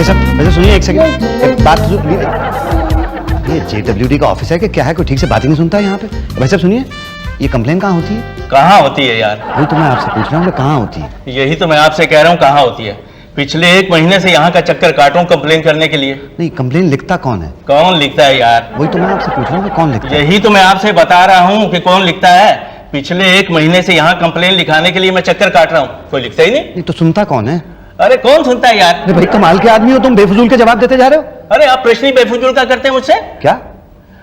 भाई साहब सुनिए एक सेकंड, एक बात ये JWD का ऑफिस है कि क्या है? कोई ठीक से बात ही नहीं सुनता है यहाँ पे। भाई साहब सुनिए, ये कंप्लेन कहाँ होती है? कहाँ होती है यार? वही तो मैं आपसे पूछ रहा हूँ, कहाँ होती है? यही तो मैं आपसे कह रहा हूँ, कहाँ होती है। पिछले 1 महीने से यहाँ का चक्कर काट रहा हूँ कंप्लेन करने के लिए। नहीं, कंप्लेन लिखता कौन है? कौन लिखता है यार? वही तो मैं आपसे पूछ रहा हूँ कि कौन लिखता है? यही तो मैं आपसे बता रहा हूँ कि कौन लिखता है। पिछले 1 महीने से यहाँ कंप्लेन लिखाने के लिए मैं चक्कर काट रहा हूँ, कोई लिखता ही नहीं। तो सुनता कौन है? अरे कौन सुनता है यार? अरे भाई कमाल के आदमी हो तुम, बेफजूल के जवाब देते जा रहे हो। अरे आप प्रश्न ही बेफजूल का करते हैं मुझसे। क्या?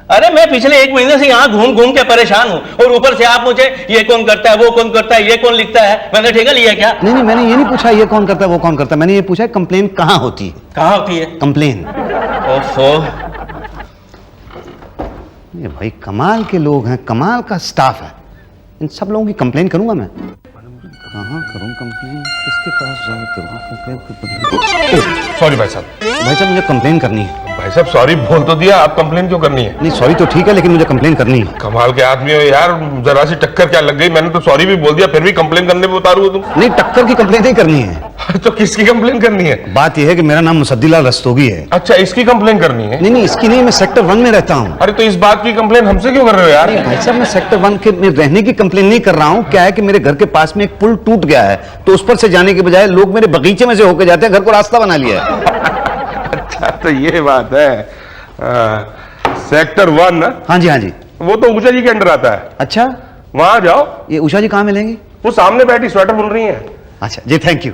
अरे मैं पिछले 1 महीने से यहाँ घूम घूम के परेशान हूँ और ऊपर से आप मुझे ये कौन करता है, वो कौन करता है, ये कौन लिखता है, मैंने ठेका लिया क्या? नहीं, मैंने ये नहीं पूछा ये कौन करता है वो कौन करता है, मैंने ये पूछा कंप्लेन कहाँ होती है? कहाँ होती है कंप्लेन? ओफो, ये भाई कमाल के लोग हैं, कमाल का स्टाफ है। इन सब लोगों की कंप्लेन करूंगा मैं। कहाँ करूं कंप्लेन, किसके पास जाऊं करूं कंप्लेन? सॉरी भाई साहब। भाई साहब मुझे कंप्लेन करनी है। भाई साहब सॉरी बोल तो दिया, आप कंप्लेन क्यों करनी है? नहीं सॉरी तो ठीक है, लेकिन मुझे कंप्लेन करनी है। कमाल के आदमी हो यार, जरा सी टक्कर क्या लग गई, मैंने तो सॉरी भी बोल दिया फिर भी कंप्लेन करने पे उतारू हो तुम। नहीं, टक्कर की कंप्लेन नहीं करनी है। तो किसकी कंप्लेन करनी है? बात यह है कि मेरा नाम मुसद्दीलाल रस्तोगी है। अच्छा, इसकी कंप्लेन करनी है? नहीं, इसकी नहीं, मैं सेक्टर 1 में रहता हूँ। अरे तो इस बात की कंप्लेन हमसे क्यों कर रहे हो यार? भाई साहब मैं सेक्टर 1 के में रहने की कंप्लेन नहीं कर रहा हूँ। क्या है कि मेरे घर के पास में एक पुल टूट गया है, तो उस पर से जाने के बजाय लोग मेरे बगीचे में से होकर जाते हैं, घर को रास्ता बना लिया है। अच्छा तो ये बात है। सेक्टर 1 ना? हाँ जी हाँ जी। वो तो उषा जी के अंडर आता है। अच्छा, वहां जाओ। ये उषा जी कहाँ मिलेंगी? वो सामने बैठी स्वेटर बुन रही है। अच्छा जी, थैंक यू।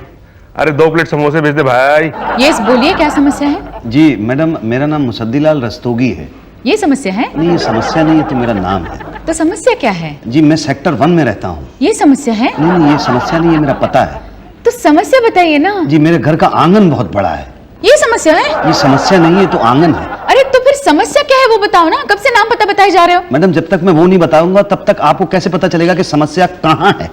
अरे 2 प्लेट समोसे भेज दे भाई। यस बोलिए, क्या समस्या है? जी मैडम, मेरा नाम मुसद्दीलाल रस्तोगी है। ये समस्या है? नहीं ये समस्या नहीं है, तो मेरा नाम है। तो समस्या क्या है? जी मैं सेक्टर 1 में रहता हूँ। ये समस्या है? नहीं ये समस्या नहीं है, मेरा पता है। तो समस्या बताइए ना। जी मेरे घर का आंगन बहुत बड़ा है। ये समस्या है? ये समस्या नहीं है तो आंगन है। अरे तो फिर समस्या क्या है वो बताओ ना, कब से नाम पता बताए जा रहे हो? मैडम जब तक मैं वो नहीं बताऊंगा तब तक आपको कैसे पता चलेगा कि समस्या कहाँ है?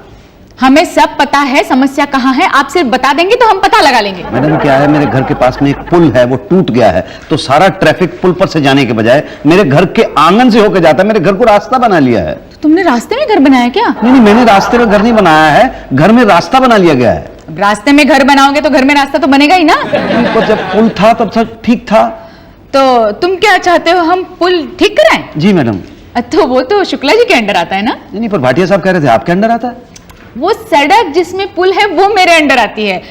हमें सब पता है समस्या कहाँ है, आप सिर्फ बता देंगे तो हम पता लगा लेंगे। मैडम क्या है, मेरे घर के पास में एक पुल है, वो टूट गया है, तो सारा ट्रैफिक पुल पर से जाने के बजाय मेरे घर के आंगन से होकर जाता है। मेरे घर को रास्ता बना लिया है। तो तुमने रास्ते में घर बनाया क्या? नहीं, मैंने रास्ते में घर नहीं बनाया है, घर में रास्ता बना लिया गया है। रास्ते में घर बनाओगे तो घर में रास्ता तो बनेगा ही ना। पर जब पुल था तब सब ठीक था। तो तुम क्या चाहते हो, हम पुल ठीक कराएं? जी मैडम। तो वो तो शुक्ला जी के अंडर आता है ना? नहीं पर भाटिया साहब कह रहे थे आपके अंडर आता है। वो सड़क जिसमें पुल है वो मेरे अंडर आती है,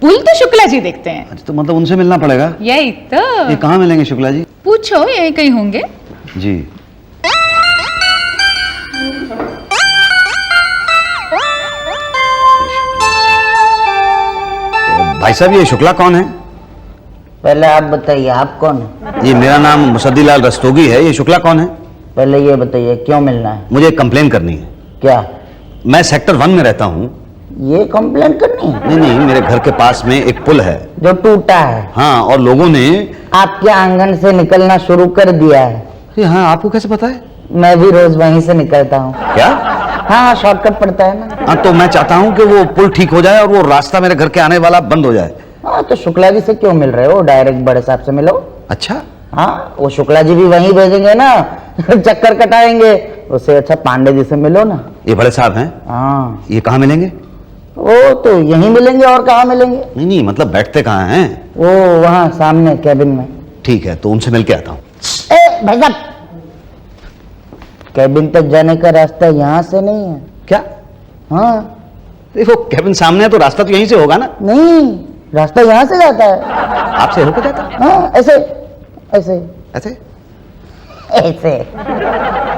पुल तो शुक्ला जी देखते हैं। अच्छा तो मतलब उनसे मिलना पड़ेगा। यही तो। ये कहाँ मिलेंगे शुक्ला जी? पूछो, यही कहीं होंगे। जी भाई साहब ये शुक्ला कौन है? पहले आप बताइए, आप कौन है? ये मेरा नाम मुसद्दीलाल रस्तोगी है। ये शुक्ला कौन है? पहले ये बताइए क्यों मिलना है? मुझे कंप्लेन करनी है। क्या? मैं सेक्टर 1 में रहता हूँ। ये कंप्लेन करनी है? नहीं, मेरे घर के पास में एक पुल है जो टूटा है। हाँ, और लोगों ने आपके आंगन से निकलना शुरू कर दिया है। हाँ, आपको कैसे पता है? मैं भी रोज वहीं से निकलता हूँ। क्या? हाँ, शॉर्टकट पड़ता है ना। हाँ तो मैं चाहता हूँ कि वो पुल ठीक हो जाए और वो रास्ता मेरे घर के आने वाला बंद हो जाए। हाँ तो शुक्ला जी से क्यों मिल रहे हो, डायरेक्ट बड़े साहब से मिलो। अच्छा। हाँ वो शुक्ला जी भी वहीं भेजेंगे ना चक्कर कटाएंगे, उससे अच्छा पांडे जी से मिलो ना। ये बड़े साहब हैं? हाँ। ये कहाँ मिलेंगे? वो तो यहीं मिलेंगे, और कहाँ मिलेंगे? नहीं मतलब बैठते कहाँ हैं? वो वहाँ सामने कैबिन में। ठीक है तो उनसे मिल के आता हूँ। भाई साहब, कैबिन तक जाने का रास्ता यहाँ से नहीं है। क्या? हाँ। देखो कैबिन सामने है तो रास्ता तो यहीं से होगा ना? नहीं, रास्ता यहाँ से जाता है। आपसे होकर जाता है? हाँ, ऐसे ऐसे ऐसे? ऐसे।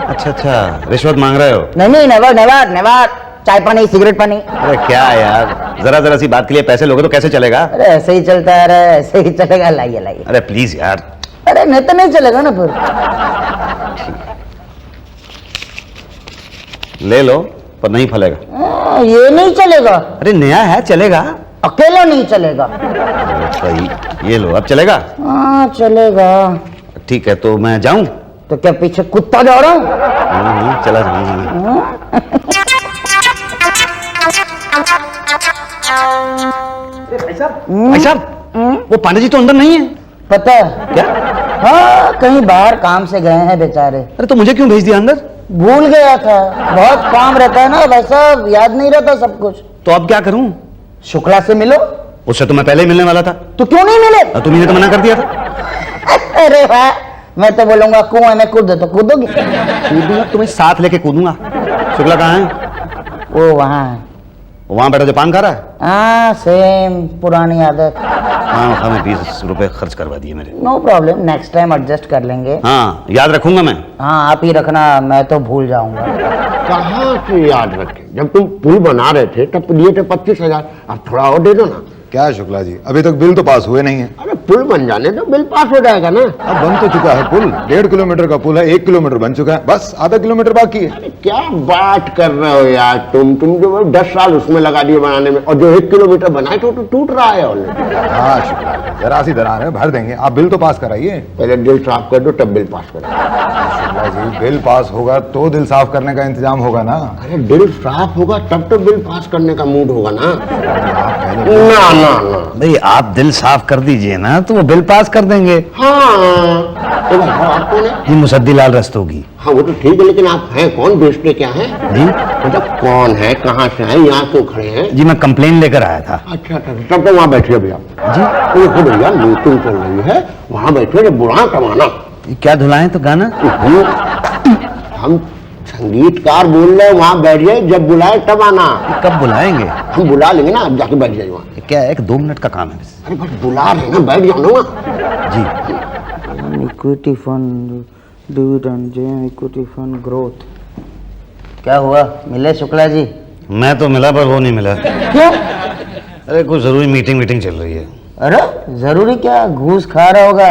अच्छा, रिश्वत मांग रहे हो? नहीं, नेवर नेवर नेवर। चाय पानी, सिगरेट पानी। अरे क्या यार, जरा सी बात के लिए पैसे लोगे तो कैसे चलेगा? अरे ऐसे ही चलता है, ऐसे ही चलेगा। लाइए। अरे प्लीज यार। अरे नहीं तो नहीं चलेगा ना फिर। ले लो पर नहीं फलेगा। ये नहीं चलेगा। अरे नया है, चलेगा। अकेला नहीं चलेगा। सही, ये लो अब चलेगा। हाँ चलेगा। ठीक है तो मैं जाऊं? तो क्या पीछे कुत्ता जा रहा हूँ? चला जाऊंगा। भाई साहब वो पांडे जी तो अंदर नहीं है। पता है क्या? हाँ, कहीं बाहर काम से गए हैं बेचारे। अरे तो मुझे क्यों भेज दिया अंदर? भूल गया था, बहुत काम रहता है ना भाई साहब, याद नहीं रहता सब कुछ। तो अब क्या करूं? शुक्ला से मिलो। उससे तो मैं पहले ही मिलने वाला था। तो क्यों नहीं मिले? तुमने तो मना कर दिया था। अरे वाह, मैं तो बोलूंगा कुआं में कूदो तो कूदोगे। कूदूंगा, तुम्हें साथ लेके कूदूंगा। शुक्ला कहाँ है? वो वहाँ है। वहां बैठा जो पान खा रहा है? हाँ, सेम पुरानी आदत। हाँ, हमें 20 रुपए खर्च करवा दिए मेरे। No problem, next time adjust कर लेंगे। हाँ, याद रखूंगा मैं। हाँ, आप ही रखना, मैं तो भूल जाऊंगा। कहाँ से याद रखे? जब तुम पुल बना रहे थे तब दिए थे 25,000, अब थोड़ा और दे दो ना। क्या है शुक्ला जी, अभी तक बिल तो पास हुए नहीं है। अरे पुल बन जाने तो बिल पास हो जाएगा ना। अब बन तो चुका है पुल, 1.5 किलोमीटर का पुल है, 1 किलोमीटर बन चुका है, बस आधा किलोमीटर बाकी है। अरे क्या बात कर रहे हो यार तुम जो 10 साल उसमें लगा दिए बनाने में, और जो 1 किलोमीटर बनाए तो टूट रहा है ऑलरेडी। हाँ शुक्ला जी, जरा सी दरार है, भर देंगे, आप बिल तो पास कराइए। पहले दिल साफ कर दो तब बिल पास करो। शुक्ला जी, बिल पास होगा तो दिल साफ करने का इंतजाम होगा ना। अरे दिल साफ होगा तब तो बिल पास करने का मूड होगा ना। आप पहले ना ना ना, भाई आप दिल साफ कर दीजिए ना तो वो बिल पास कर देंगे। हाँ तो भाई आप कौन है? जी मुसद्दी लाल रस्तोगी। हाँ वो तो ठीक है, लेकिन आप हैं कौन, बेचते क्या है? जी मतलब कौन है, कहाँ से है, यहाँ क्यों खड़े हैं? जी मैं कंप्लेन लेकर आया था। अच्छा अच्छा, तब तो वहाँ बैठिए भैया। जी देखो भैया, मीटिंग चल रही है, वहाँ बैठे जब बुला कमाना। ये क्या धुलाएं तो गाना? हम संगीतकार बोल रहे हैं, वहाँ बैठ जाए, जब बुलाए तब आना। कब बुलाएंगे? हम बुला लेंगे ना, आप जाके बैठ जाइए वहाँ। क्या है, 2 मिनट का काम है बस। अरे बस बुला रहे हैं ना, बैठ जाओ ना वहाँ। जी equity fund, dividend, equity fund, growth. क्या हुआ, मिले शुक्ला जी? मैं तो मिला पर वो नहीं मिला। क्यों? अरे कुछ जरूरी मीटिंग चल रही है। अरे जरूरी क्या, घूस खा रहा होगा,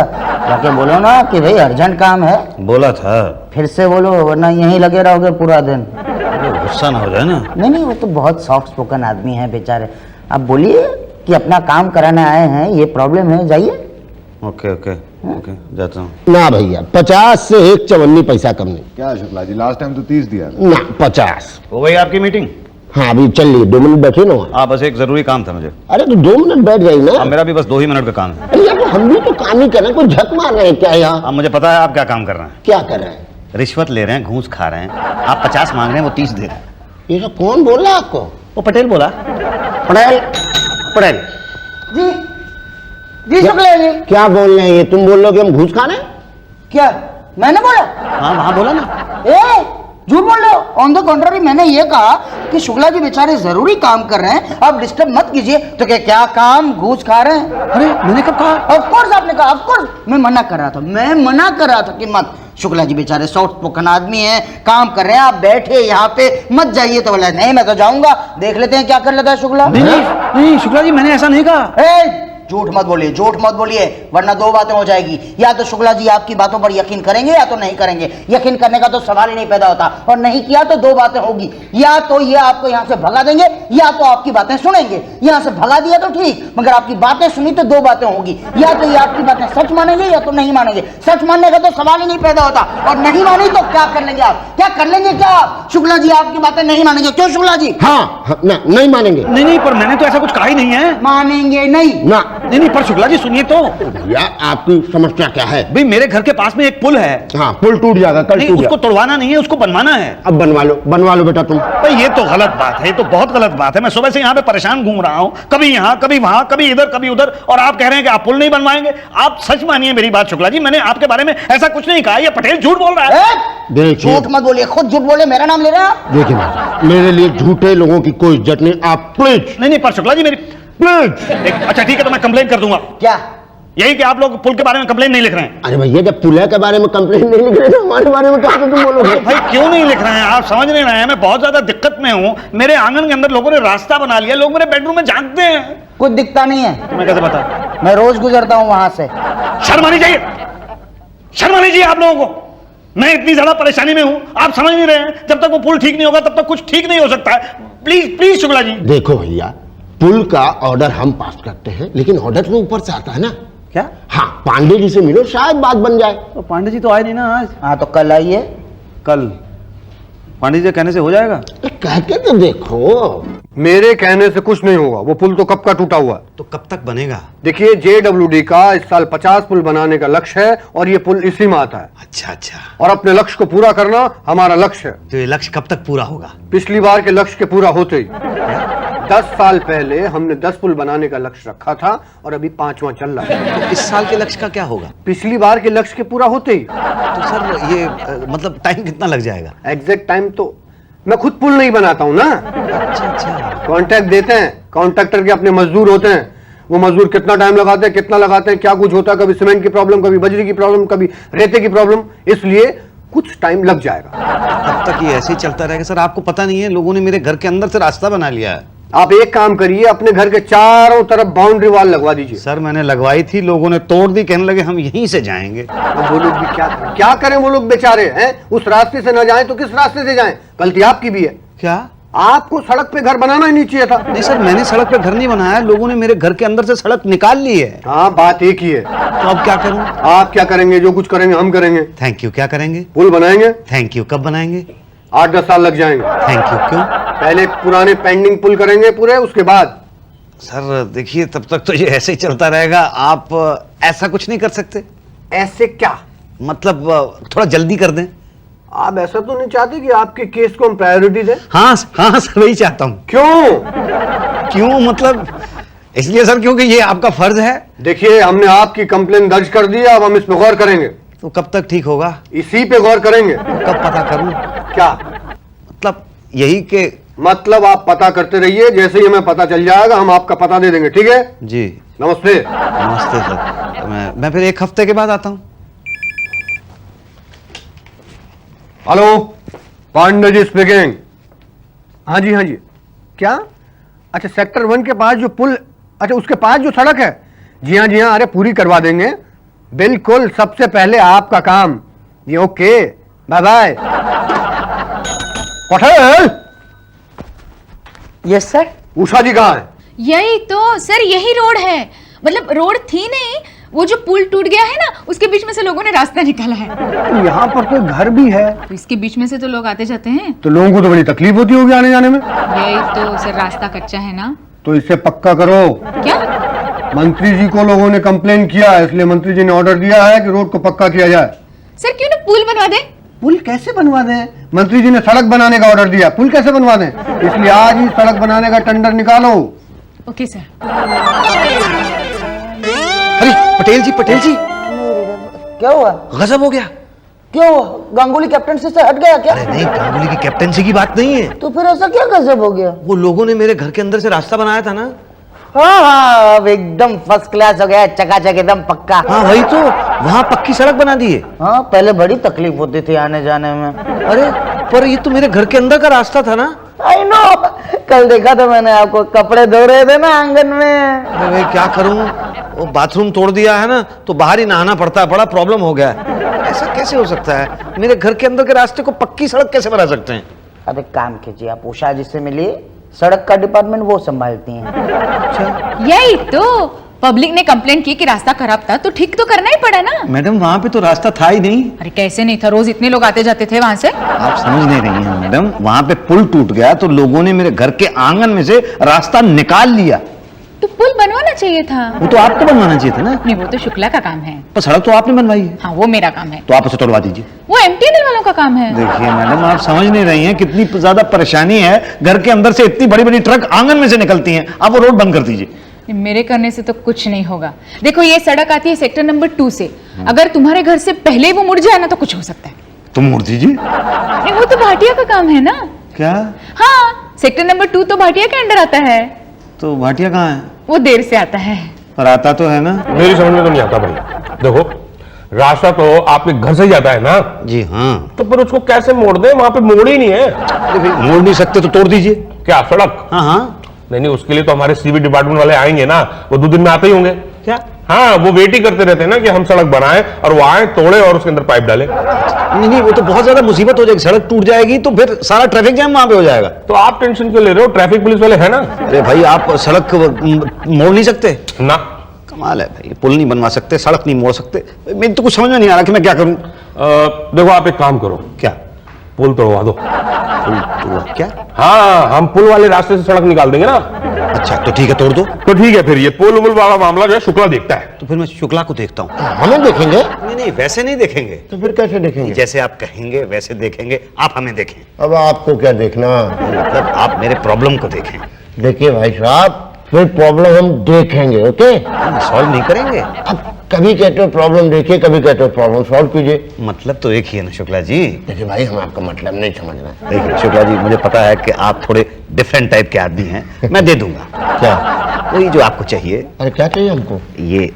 जाके बोलो ना कि भाई अर्जेंट काम है। बोला था। फिर से बोलो, वरना यहीं लगे रहोगे पूरा दिन। गुस्सा ना हो जाए ना। नहीं, वो तो बहुत सॉफ्ट स्पोकन आदमी है बेचारे। आप बोलिए कि अपना काम कराने आए हैं, ये प्रॉब्लम है, जाइए। ओके ओके ओके, जाता हूँ। ना भैया, 50 से एक चवन्नी पैसा कम नहीं। क्या है शुक्ला जी, लास्ट टाइम तो 30 दिया था। ना 50। हो गई आपकी मीटिंग? हाँ अभी चल रही है, 2 मिनट बैठे ना वहाँ। हाँ बस एक जरूरी काम था मुझे। अरे तो 2 मिनट बैठ जाइए ना। अब मेरा भी बस 2 ही मिनट का काम है। अरे यार, तो हम भी तो काम ही कर रहे हैं, कोई झक मार रहे हैं क्या यहाँ? अब मुझे पता है आप क्या काम कर रहे हैं। क्या कर रहे हैं? रिश्वत ले रहे हैं, घूस खा रहे हैं। आप 50 मांग रहे हैं, वो 30 दे रहे हैं। ये सब कौन बोल रहा है आपको? वो पटेल बोला। पटेल, पटेल जी शुक्ला जी। क्या बोल रहे हैं ये? तुम बोल रहे हो कि हम घूस खा रहे हैं? क्या मैंने बोला? हाँ वहाँ बोला ना। ए, झूठ बोल रहे हो। ऑन द कॉन्ट्ररी, मैंने ये कहा कि शुक्ला जी बेचारे जरूरी काम कर रहे हैं, आप डिस्टर्ब मत कीजिए। तो क्या काम, घूस खा रहे हैं? अरे मैंने कब कहा? ऑफ कोर्स आपने कहा, ऑफ कोर्स। मैं मना कर रहा था कि मत। शुक्ला जी बेचारे सॉफ्ट स्पोकन आदमी हैं, काम कर रहे हैं, आप बैठे यहाँ पे, मत जाइए। तो बोला नहीं, मैं तो जाऊंगा, देख लेते हैं क्या कर लेता है शुक्ला। नहीं शुक्ला जी, मैंने ऐसा नहीं कहा। झूठ मत बोलिए, वरना 2 बातें हो जाएगी। या तो शुक्ला जी आपकी बातों पर यकीन करेंगे या तो नहीं करेंगे। यकीन करने का तो सवाल ही नहीं पैदा होता, और नहीं किया तो 2 बातें होगी। या तो ये आपको यहाँ से भगा देंगे, या तो आपकी बातें सुनेंगे। यहाँ से भगा दिया तो ठीक, मगर आपकी बातें सुनी तो 2 बातें होगी। या तो ये आपकी बातें सच मानेंगे या तो नहीं मानेंगे। सच मानने का तो सवाल ही नहीं पैदा होता, और नहीं मानी तो क्या कर लेंगे आप? क्या कर लेंगे क्या आप? शुक्ला जी आपकी बातें नहीं मानेंगे, क्यों शुक्ला जी? हाँ, नहीं मानेंगे। नहीं पर मैंने तो ऐसा कुछ कहा ही नहीं है। मानेंगे नहीं? ना नहीं पर शुक्ला जी सुनिए तो। भैया, आपकी समस्या क्या है? भाई मेरे घर के पास में एक पुल है। हाँ, पुल टूट जाएगा, कल नहीं, टूट उसको जाएगा। तोड़वाना नहीं है, उसको बनवाना है। अब बनवा लो बेटा तुम। भाई ये तो गलत बात है, ये तो बहुत गलत बात है। मैं सुबह से यहाँ पे परेशान घूम रहा हूँ, कभी यहाँ कभी वहां, कभी इधर कभी उधर, और आप कह रहे हैं कि आप पुल नहीं बनवाएंगे। आप सच मानिए मेरी बात शुक्ला जी, मैंने आपके बारे में ऐसा कुछ नहीं कहा। ये पटेल झूठ बोल रहा है। देखिए, झूठ मत बोलिए, खुद झूठ बोले, मेरा नाम ले रहे हैं आप। देखिए भाई, मेरे लिए झूठे लोगों की कोई इज्जत नहीं। आप प्लीज नहीं पर शुक्ला जी मेरी प्लीज। अच्छा ठीक है, तो मैं कंप्लेन कर दूंगा। क्या? यही कि आप लोग पुल के बारे में कंप्लेन नहीं लिख रहे हैं। अरे भैया, जब पुलिया के बारे में कंप्लेन नहीं लिख रहे तो हमारे बारे में क्या तुम बोलोगे? भाई क्यों नहीं लिख रहे हैं? आप समझ नहीं रहे हैं, मैं बहुत ज्यादा दिक्कत में हूँ। मेरे आंगन के अंदर लोगों ने रास्ता बना लिया, लोग मेरे बेडरूम में झांकते हैं। कुछ दिखता नहीं है। तुम्हें कैसे पता? मैं रोज गुजरता हूँ वहां से। शर्म आनी चाहिए, शर्म आनी चाहिए आप लोगों को। मैं इतनी ज्यादा परेशानी में हूं, आप समझ नहीं रहे हैं। जब तक वो पुल ठीक नहीं होगा तब तक कुछ ठीक नहीं हो सकता है। प्लीज शुक्ला जी। देखो भैया, पुल का ऑर्डर हम पास करते हैं, लेकिन ऑर्डर तो ऊपर से आता है ना। क्या? हाँ, पांडे जी से मिलो, शायद बात बन जाए। तो पांडे जी तो आए नहीं ना आज। हाँ तो कल आइए। कल पांडे जी कहने से हो जाएगा? कह के तो देखो। मेरे कहने से कुछ नहीं होगा, वो पुल तो कब का टूटा हुआ है। तो कब तक बनेगा? देखिए, JWD का इस साल 50 पुल बनाने का लक्ष्य है, और ये पुल इसी में आता है। अच्छा। और अपने लक्ष्य को पूरा करना हमारा लक्ष्य है। तो ये लक्ष्य कब तक पूरा होगा? पिछली बार के लक्ष्य के पूरा होते ही। 10 साल पहले हमने 10 पुल बनाने का लक्ष्य रखा था और अभी 5वां चल रहा है। तो इस साल के लक्ष्य का क्या होगा? पिछली बार के लक्ष्य के पूरा होते ही। तो सर ये मतलब टाइम कितना लग जाएगा? एग्जैक्ट टाइम तो मैं खुद पुल नहीं बनाता हूँ ना। अच्छा। कॉन्ट्रैक्ट देते हैं, कॉन्ट्रैक्टर के अपने मजदूर होते हैं, वो मजदूर कितना टाइम लगाते हैं, कितना लगाते हैं, क्या कुछ होता है, कभी सीमेंट की प्रॉब्लम, कभी बजरी की प्रॉब्लम, कभी रेते की प्रॉब्लम, इसलिए कुछ टाइम लग जाएगा। अब तक ये ऐसे ही चलता रहेगा सर? आपको पता नहीं है लोगों ने मेरे घर के अंदर से रास्ता बना लिया है। आप एक काम करिए, अपने घर के चारों तरफ बाउंड्री वॉल लगवा दीजिए। सर मैंने लगवाई थी, लोगों ने तोड़ दी, कहने लगे हम यहीं से जाएंगे। अब वो लोग भी क्या करें, वो लोग बेचारे हैं, उस रास्ते से न जाएं तो किस रास्ते से जाएं? गलती आपकी भी है। क्या? आपको सड़क पे घर बनाना ही नहीं चाहिए था। नहीं सर, मैंने सड़क पे घर नहीं बनाया, लोगों ने मेरे घर के अंदर से सड़क निकाल ली है। हाँ, बात एक ही है। तो अब क्या करूं? आप क्या करेंगे? जो कुछ करेंगे हम करेंगे। Thank you. क्या करेंगे? पुल बनाएंगे। Thank you. कब बनाएंगे? 8-10 साल लग जाएंगे। Thank you. क्यों? पहले पुराने पेंडिंग पुल करेंगे पूरे, उसके बाद। सर देखिए, तब तक तो ये ऐसे ही चलता रहेगा। आप ऐसा कुछ नहीं कर सकते? ऐसे क्या मतलब थोड़ा जल्दी कर दें। आप ऐसा तो नहीं चाहते कि आपके केस को हम प्रायोरिटी दें? हाँ हाँ सर, वही चाहता हूँ। क्यों मतलब इसलिए सर क्योंकि ये आपका फर्ज है। देखिए, हमने आपकी कंप्लेन दर्ज कर दी, अब हम इस पे गौर करेंगे। तो कब तक ठीक होगा? इसी पे गौर करेंगे। कब पता करूं? क्या मतलब यही के मतलब आप पता करते रहिए, जैसे ही हमें पता चल जाएगा हम आपका पता दे देंगे। ठीक है जी। नमस्ते। नमस्ते सर। मैं फिर 1 हफ्ते के बाद आता हूँ। Hello, Pandey ji speaking. हाँ जी हाँ जी। क्या? अच्छा, सेक्टर 1 के पास जो पुल, अच्छा उसके पास जो सड़क है, जी हाँ जी हाँ, अरे पूरी करवा देंगे बिल्कुल। सबसे पहले आपका काम। जी okay, bye bye. Patel. Yes sir. Usha ji कहाँ है? यही तो सर, यही रोड है। मतलब रोड थी नहीं, वो जो पुल टूट गया है ना, उसके बीच में से लोगों ने रास्ता निकाला है। यहाँ पर तो घर भी है। तो इसके बीच में से तो लोग आते जाते हैं। तो लोगों को तो बड़ी तकलीफ होती होगी आने जाने में। यही तो सर, रास्ता कच्चा है ना। तो इसे पक्का करो। क्या? मंत्री जी को लोगों ने कंप्लेन किया है, इसलिए मंत्री जी ने ऑर्डर दिया है कि रोड को पक्का किया जाए। सर क्यों ना पुल बनवा दे। पुल कैसे बनवा दें? मंत्री जी ने सड़क बनाने का ऑर्डर दिया, पुल कैसे बनवा दें? इसलिए आज ही सड़क बनाने का टेंडर निकालो। Okay sir. अरे पटेल जी, पटेल जी, क्या हुआ? गजब हो गया। क्यों हुआ? गांगुली कैप्टनसी से हट गया क्या? अरे नहीं, गांगुली की कैप्टनसी की बात नहीं है। तो फिर ऐसा क्या गजब हो गया? वो लोगों ने मेरे घर के अंदर से रास्ता बनाया था ना। हाँ, अब एकदम फर्स्ट क्लास हो गया, चकाचक एकदम पक्का। हाँ वही तो, वहाँ पक्की सड़क बना दी है। हाँ, पहले बड़ी तकलीफ होती थी आने जाने में। अरे पर ये तो मेरे घर के अंदर का रास्ता था ना। आई नो, कल देखा था मैंने आपको, कपड़े धो रहे थे ना आंगन में। अरे क्या करूं, वो बाथरूम तोड़ दिया है ना, तो बाहर ही नहाना पड़ता है, बड़ा प्रॉब्लम हो गया है। ऐसा कैसे हो सकता है? मेरे घर के अंदर के रास्ते को पक्की सड़क कैसे बना सकते हैं? अब एक काम कीजिए, आप उषा जी से मिलिए, सड़क का डिपार्टमेंट वो संभालती हैं। अच्छा। यही तो, पब्लिक ने कंप्लेंट की कि रास्ता खराब था, तो ठीक तो करना ही पड़ा ना। मैडम वहाँ पे तो रास्ता था ही नहीं। अरे कैसे नहीं था, रोज इतने लोग आते जाते थे वहां से। आप समझ नहीं रही हैं मैडम, वहाँ पे पुल टूट गया तो लोगों ने मेरे घर के आंगन में से रास्ता निकाल लिया। तो पुल बनवाना चाहिए था। वो तो आपको बनवाना चाहिए था ना। नहीं, वो तो शुक्ला का काम है। पर सड़क तो आपने बनवाई है। हाँ, वो मेरा काम है। तो आप उसे तोड़वा दीजिए। वो एमटीएनएल वालों का काम है। देखिए मैडम, आप समझ नहीं रही हैं कितनी ज्यादा परेशानी है। घर के अंदर से इतनी बड़ी बड़ी ट्रक आंगन में से निकलती हैं। आप वो रोड बंद कर दीजिए। मेरे करने से तो कुछ नहीं होगा। देखो, ये सड़क आती है सेक्टर नंबर 2 से। अगर तुम्हारे घर से पहले वो मुड़ जाए ना, तो कुछ हो सकता है। तुम मुड़ दीजिए। नहीं, वो तो भाटिया का काम है ना। क्या? हाँ, सेक्टर नंबर 2 तो भाटिया के अंडर आता है। तो भाटिया कहाँ है? वो देर से आता है। और आता तो है ना। मेरी समझ में तो नहीं आता भाई। देखो, रास्ता तो आपके घर से ही जाता है ना। जी हाँ। तो फिर उसको कैसे मोड़ दे? वहां पे मोड़ ही नहीं है। अरे भाई, मोड़ नहीं सकते तो तोड़ दीजिए। क्या सड़क? हाँ हाँ। नहीं, उसके लिए तो हमारे सीबी डिपार्टमेंट वाले आएंगे ना, वो 2 दिन में आते ही होंगे। क्या? हाँ, वो वेट ही करते रहते हैं ना कि हम सड़क बनाएं, और वो आए, तोड़े और उसके अंदर पाइप डालें। नहीं नहीं, वो तो बहुत ज्यादा मुसीबत हो जाएगी। सड़क टूट जाएगी तो फिर सारा ट्रैफिक जाम वहां पे हो जाएगा। तो आप टेंशन क्यों ले रहे हो? ट्रैफिक पुलिस वाले हैं ना। अरे भाई, आप सड़क मोड़ नहीं सकते? ना, कमाल है भाई, पुल नहीं बनवा सकते, सड़क नहीं मोड़ सकते। मेरी तो कुछ समझ में नहीं आ रहा कि मैं क्या करूं। देखो, आप एक काम करो, क्या? पुल तोड़वा दो। पुल तोड़वा? क्या? हाँ, हम पुल वाले रास्ते से सड़क निकाल देंगे ना। अच्छा तो ठीक है, तोड़ दो। तो ठीक है, फिर ये पुल वुल वाला मामला जो है शुक्ला देखता है। तो फिर मैं शुक्ला को देखता हूँ। हमें देखेंगे? नहीं नहीं, वैसे नहीं देखेंगे। तो फिर कैसे देखेंगे? जैसे आप कहेंगे वैसे देखेंगे। आप हमें देखें। अब आपको क्या देखना? मतलब आप मेरे प्रॉब्लम को देखें। देखिए भाई साहब, फिर प्रॉब्लम हम देखेंगे, ओके? सॉल्व नहीं करेंगे? अब कभी कहते हो प्रॉब्लम देखिए, कभी कहते हो प्रॉब्लम सॉल्व कीजिए। मतलब तो एक ही है ना शुक्ला जी। देखिए भाई, हम आपका मतलब नहीं समझ रहे। देखिए शुक्ला जी, मुझे पता है कि आप थोड़े डिफरेंट टाइप के आदमी हैं, मैं दे दूंगा। क्या? वही जो आपको चाहिए। अरे क्या चाहिए हमको? ये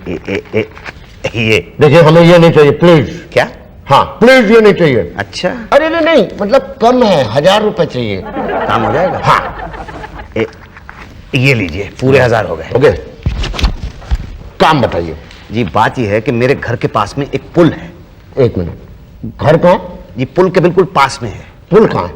देखिए हमें ये नहीं चाहिए, प्लीज। क्या? हाँ प्लीज, ये नहीं चाहिए। अच्छा, अरे नहीं, मतलब कम है, 1000 रुपए चाहिए। काम हो जाएगा? हाँ। ये लीजिए, पूरे 1000 हो गए। ओके, काम बताइए। जी बात ये है कि मेरे घर के पास में एक पुल है। एक मिनट, घर कहाँ? जी पुल के बिल्कुल पास में है। पुल कहाँ है?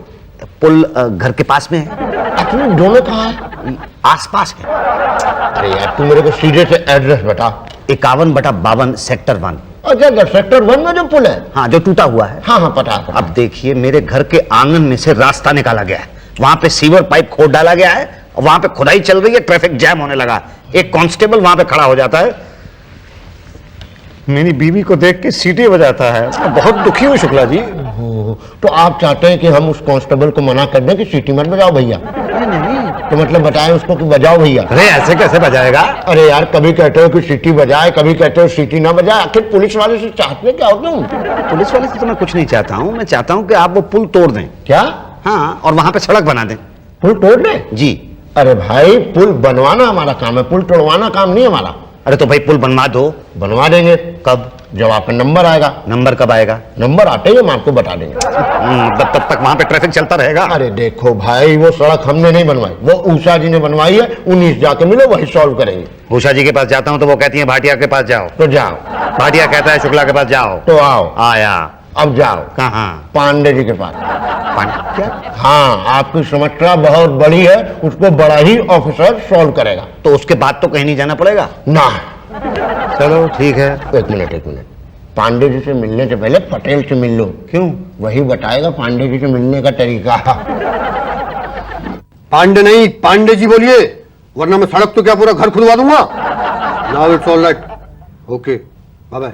पुल घर के पास में है। एक्चुअली दोनों कहाँ है? आसपास है। अरे यार, तू मेरे को सीधे से एड्रेस बता। 51/52 सेक्टर 1। अच्छा, सेक्टर 1 में जो पुल है? हाँ, जो टूटा हुआ है। हाँ हाँ, पता है। अब देखिए, मेरे घर के आंगन में से रास्ता निकाला गया है, वहां पे सीवर पाइप खोद डाला गया है, वहां पे खुदाई चल रही है, ट्रैफिक जैम होने लगा। एक कांस्टेबल वहां पे खड़ा हो जाता है, मेरी बीवी को देख के सीटी बजाता है। मैं बहुत दुखी हूँ शुक्ला जी। तो आप चाहते हैं कि हम उस कांस्टेबल को मना कर दें कि सीटी मत बजाओ भैया? नहीं, तो मतलब बताएं उसको कि बजाओ भैया। अरे ऐसे कैसे बजाएगा? अरे यार, कभी कहते हो कि सीटी बजाए, कभी कहते हो सीटी ना बजाए। आखिर पुलिस वाले से चाहते क्या हो तुम? पुलिस वाले से तो मैं कुछ नहीं चाहता हूँ, मैं चाहता हूँ कि आप वो पुल तोड़ दें। क्या? हाँ, और वहां पे सड़क बना दें। पुल तोड़ दें? जी। अरे भाई, पुल बनवाना हमारा काम है, पुल तोड़वाना काम नहीं हमारा। अरे तो भाई पुल बनवा दो। बनवा देंगे। कब? जब आपका नंबर आएगा। नंबर कब आएगा? नंबर आते ही हम आपको बता देंगे। तब तक वहां पे ट्रैफिक चलता रहेगा। अरे देखो भाई, वो सड़क हमने नहीं बनवाई, वो उषा जी ने बनवाई है। उन्हीं से जाके मिलो, वही सॉल्व करेंगे। उषा जी के पास जाता हूँ तो वो कहती है भाटिया के पास जाओ। तो जाओ। भाटिया कहता है शुक्ला के पास जाओ। तो आओ। आया। अब जाओ। कहाँ? पांडे जी के पास। क्या? हाँ, आपकी समस्या बहुत बड़ी है, उसको बड़ा ही ऑफिसर सॉल्व करेगा। तो उसके बाद तो कहीं नहीं जाना पड़ेगा ना। चलो ठीक है। एक मिनट, पांडे जी से मिलने से पहले पटेल से मिल लो। क्यों? वही बताएगा पांडे जी से मिलने का तरीका। पांडे नहीं, पांडे जी बोलिए, वरना मैं सड़क तो क्या पूरा घर खुदवा दूंगा। Now it's all right, okay, bye bye.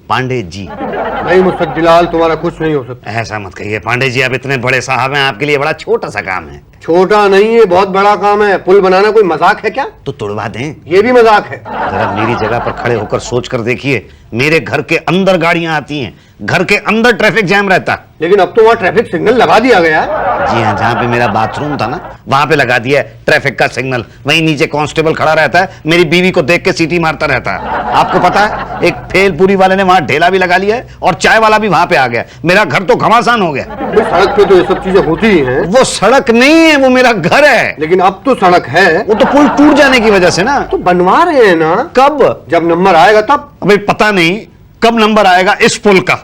Pandey ji? नहीं मुस्तकबिलाल, तुम्हारा कुछ नहीं हो सकता। ऐसा मत कहिए पांडे जी, आप इतने बड़े साहब हैं, आपके लिए बड़ा छोटा सा काम है। छोटा नहीं है, बहुत बड़ा काम है। पुल बनाना कोई मजाक है क्या? तो तुड़वा दें। ये भी मजाक है। जरा मेरी जगह पर खड़े होकर सोच कर देखिए, मेरे घर के अंदर गाड़ियां आती हैं, घर के अंदर ट्रैफिक जैम रहता है। लेकिन अब तो वहाँ ट्रैफिक सिग्नल लगा दिया गया है। जी हाँ, जहाँ पे मेरा बाथरूम था ना, वहां पे लगा दिया है ट्रैफिक का सिग्नल। वहीं नीचे कांस्टेबल खड़ा रहता है, मेरी बीवी को देख के सीटी मारता रहता है। आपको पता है, एक भेलपुरी वाले ने वहां ढेला भी लगा लिया है और चाय वाला भी वहां पे आ गया। मेरा घर तो घमासान हो गया। सड़क पे तो ये सब चीजें होती ही हैं। वो सड़क नहीं है, वो मेरा घर है। लेकिन अब तो सड़क है। वो तो पुल टूट जाने की वजह से ना। तो बनवा रहे हैं ना। कब? जब नंबर आएगा तब। अबे पता नहीं कब नंबर आएगा इस पुल का।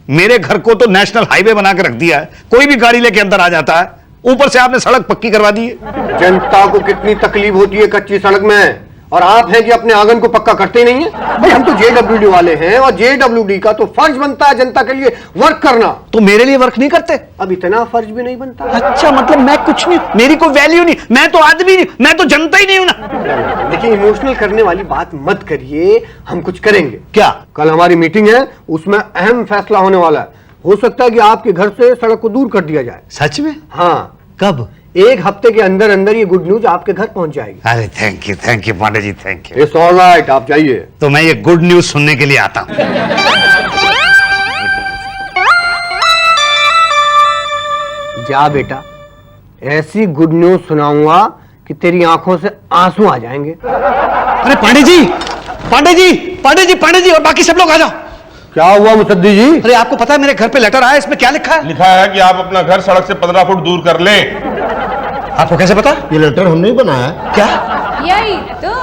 मेरे घर को तो नेशनल हाईवे बना के रख दिया है, कोई भी गाड़ी लेके अंदर आ जाता है। ऊपर से आपने सड़क पक्की करवा दी है। जनता को कितनी तकलीफ होती है कच्ची सड़क में, और आप हैं कि अपने आंगन को पक्का करते ही नहीं है। भाई हम तो जेडब्ल्यूडी वाले हैं, और जेडब्ल्यूडी का तो फर्ज बनता है जनता के लिए वर्क करना। तो मेरे लिए वर्क नहीं करते? अब इतना फर्ज भी नहीं बनता। अच्छा, मतलब मैं कुछ नहीं, मेरी कोई वैल्यू नहीं, मैं तो आदमी नहीं, मैं तो जनता ही नहीं हूं ना। देखिए, इमोशनल करने वाली बात मत करिए, हम कुछ करेंगे। क्या? कल हमारी मीटिंग है, उसमें अहम फैसला होने वाला है। हो सकता है कि आपके घर से सड़क को दूर कर दिया जाए। सच में? हाँ। कब? 1 हफ्ते के अंदर अंदर ये गुड न्यूज आपके घर पहुंच जाएगी। अरे thank you Pandey ji, thank you. It's all right, आप जाइए। तो मैं ये गुड न्यूज सुनने के लिए आता हूं। जा बेटा, ऐसी गुड न्यूज सुनाऊंगा कि तेरी आंखों से आंसू आ जाएंगे। अरे पांडे जी, पांडे जी, पांडे जी, पांडे जी, और बाकी सब लोग आ जाओ। क्या हुआ मुसद्दी जी? अरे आपको पता है मेरे घर पे लेटर आया, इसमें क्या लिखा है? लिखा है कि आप अपना घर सड़क से 15 फुट दूर कर लें। आपको कैसे पता? ये लेटर हमने ही बनाया। क्या? यही तो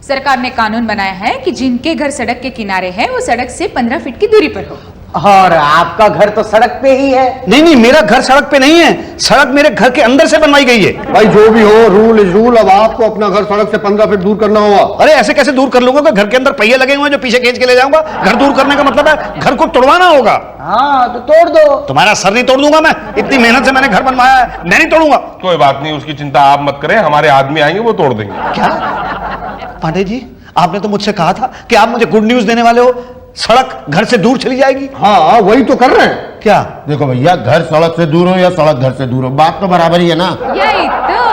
सरकार ने कानून बनाया है कि जिनके घर सड़क के किनारे है वो सड़क से 15 फीट की दूरी पर हो। और आपका घर तो सड़क पे ही है। नहीं, मेरा घर सड़क पे नहीं है, सड़क मेरे घर के अंदर से बनवाई गई है। भाई जो भी हो, रूल इज रूल। अब आपको अपना घर सड़क से 15 फीट दूर करना होगा। अरे ऐसे कैसे दूर कर लूंगा? घर के अंदर पहिए लगे हुए हैं जो पीछे खींच के ले जाऊंगा। घर दूर करने का मतलब है घर को तोड़वाना होगा। हाँ तो तोड़ दो। तुम्हारा सर नहीं तोड़ दूंगा मैं, इतनी मेहनत से मैंने घर बनवाया है, मैं नहीं तोड़ूंगा। कोई बात नहीं, उसकी चिंता आप मत करें, हमारे आदमी आएंगे वो तोड़ देंगे। क्या? पांडे जी, आपने तो मुझसे कहा था कि आप मुझे गुड न्यूज देने वाले हो, सड़क घर से दूर चली जाएगी। हाँ, वही तो कर रहे हैं। क्या? देखो भैया, घर सड़क से दूर हो या सड़क घर से दूर हो, बात तो बराबर ही है ना। यही तो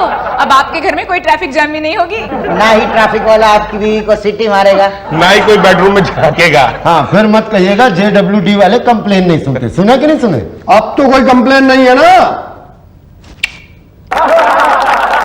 अब आपके घर में कोई ट्रैफिक जाम भी नहीं होगी। ना ही ट्रैफिक वाला आपकी बीवी को सीटी मारेगा, ना ही कोई बेडरूम में झांकेगा। हाँ, फिर मत कहिएगा JWD वाले कंप्लेन नहीं सुनते। सुना कि नहीं सुने? अब तो कोई कंप्लेन नहीं है ना।